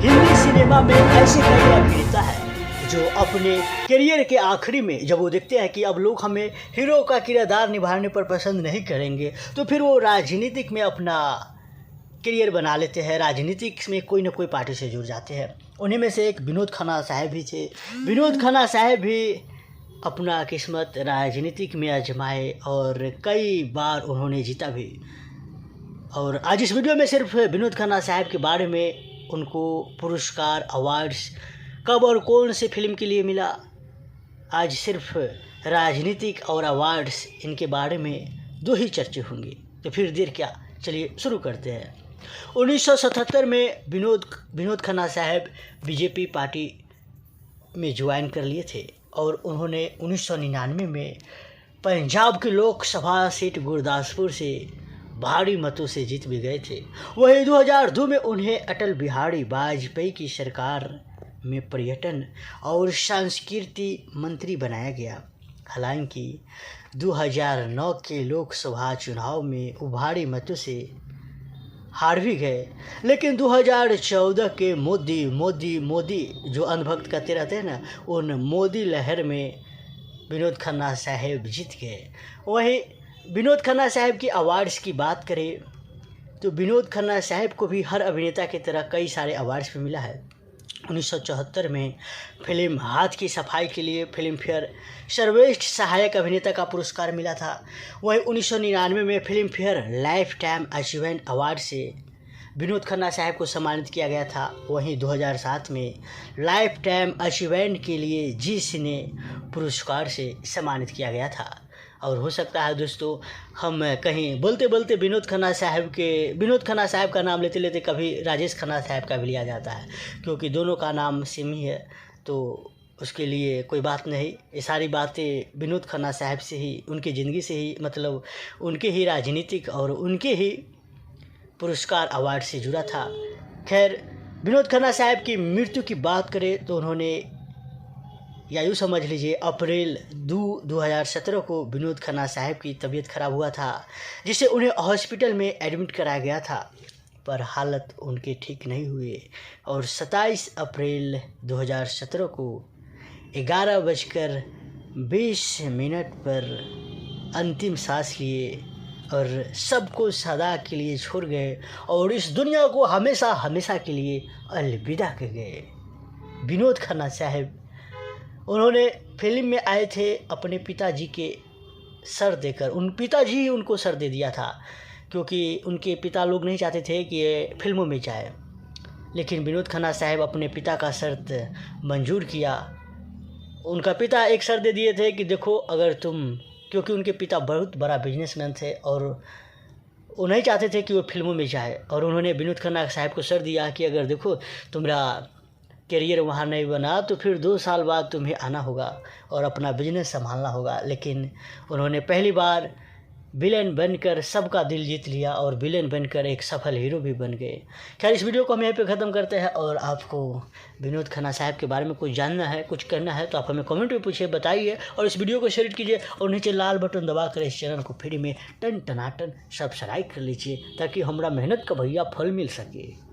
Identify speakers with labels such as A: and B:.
A: Hindi cinema में ऐसे कई अभिनेता हैं जो अपने करियर के आखिरी में जब वो देखते हैं कि अब लोग हमें हीरो का किरदार निभाने पर पसंद नहीं करेंगे, तो फिर वो राजनीतिक में अपना करियर बना लेते हैं, राजनीतिक में कोई ना कोई पार्टी से जुड़ जाते हैं। उन्हीं में से एक विनोद खन्ना साहब भी थे। विनोद खन्ना साहब भी अपना किस्मत राजनीतिक में आजमाए और कई बार उन्होंने जीता भी। और आज इस वीडियो में सिर्फ विनोद खन्ना साहब के बारे में, उनको पुरस्कार अवार्ड्स कब और कौन से फिल्म के लिए मिला, आज सिर्फ राजनीतिक और अवार्ड्स इनके बारे में दो ही चर्चे होंगी। तो फिर देर क्या, चलिए शुरू करते हैं। 1977 में विनोद खन्ना साहब बीजेपी पार्टी में ज्वाइन कर लिए थे और उन्होंने 1999 में पंजाब की लोकसभा सीट गुरदासपुर से भारी मतों से जीत भी गए थे। वहीं 2002 में उन्हें अटल बिहारी वाजपेयी की सरकार में पर्यटन और संस्कृति मंत्री बनाया गया। हालांकि 2009 के लोकसभा चुनाव में वो भारी मतों से हार भी गए, लेकिन 2014 के मोदी जो अनभक्त करते रहते हैं ना, उन मोदी लहर में विनोद खन्ना साहब जीत गए। वहीं विनोद खन्ना साहब की अवार्ड्स की बात करें तो विनोद खन्ना साहब को भी हर अभिनेता की तरह कई सारे अवार्ड्स भी मिला है। 1974 में फिल्म हाथ की सफाई के लिए फिल्म फेयर सर्वश्रेष्ठ सहायक अभिनेता का पुरस्कार मिला था। वहीं 1999 में film fair life time achievement award से विनोद खन्ना साहब को सम्मानित किया गया था। वहीं 2007 में लाइफ टाइम अचीवमेंट के लिए जी सिने पुरस्कार से सम्मानित किया गया था। और हो सकता है दोस्तों, हम कहीं बोलते बोलते विनोद खन्ना साहब का नाम लेते लेते कभी राजेश खन्ना साहब का भी लिया जाता है, क्योंकि दोनों का नाम सेम ही है। तो उसके लिए कोई बात नहीं, ये सारी बातें विनोद खन्ना साहब से ही, उनकी ज़िंदगी से ही, मतलब उनके ही राजनीतिक और उनके ही पुरस्कार अवार्ड से जुड़ा था। खैर, विनोद खन्ना साहब की मृत्यु की बात करें तो उन्होंने, या यूँ समझ लीजिए, अप्रैल 2017 को विनोद खन्ना साहब की तबीयत खराब हुआ था, जिससे उन्हें हॉस्पिटल में एडमिट कराया गया था, पर हालत उनके ठीक नहीं हुए और 27 अप्रैल 2017 को 11:20 पर अंतिम सांस लिए और सबको सदा के लिए छोड़ गए और इस दुनिया को हमेशा हमेशा के लिए अलविदा कर गए। विनोद खन्ना साहब, उन्होंने फिल्म में आए थे अपने पिताजी के सर देकर, पिताजी ही उनको सर दे दिया था, क्योंकि उनके पिता लोग नहीं चाहते थे कि ये फिल्मों में जाए, लेकिन विनोद खन्ना साहब अपने पिता का शर्त मंजूर किया। उनका पिता एक शर्त दे दिए थे कि देखो, अगर तुम, क्योंकि उनके पिता बहुत बड़ा बिजनेसमैन थे और वो नहीं चाहते थे कि वो फिल्मों में जाए, और उन्होंने विनोद खन्ना साहब को शर्त दिया कि अगर देखो तुम्हारा करियर वहाँ नहीं बना तो फिर 2 साल बाद तुम्हें आना होगा और अपना बिजनेस संभालना होगा। लेकिन उन्होंने पहली बार विलेन बनकर सबका दिल जीत लिया और विलेन बनकर एक सफल हीरो भी बन गए। खैर, इस वीडियो को हम यहीं पे ख़त्म करते हैं, और आपको विनोद खन्ना साहब के बारे में कुछ जानना है, कुछ करना है, तो आप हमें कमेंट में पूछिए, बताइए, और इस वीडियो को शेयर कीजिए और नीचे लाल बटन दबाकर इस चैनल को फ्री में टन टनाटन सब्सक्राइब कर लीजिए, ताकि हमारा मेहनत का भैया फल मिल सके।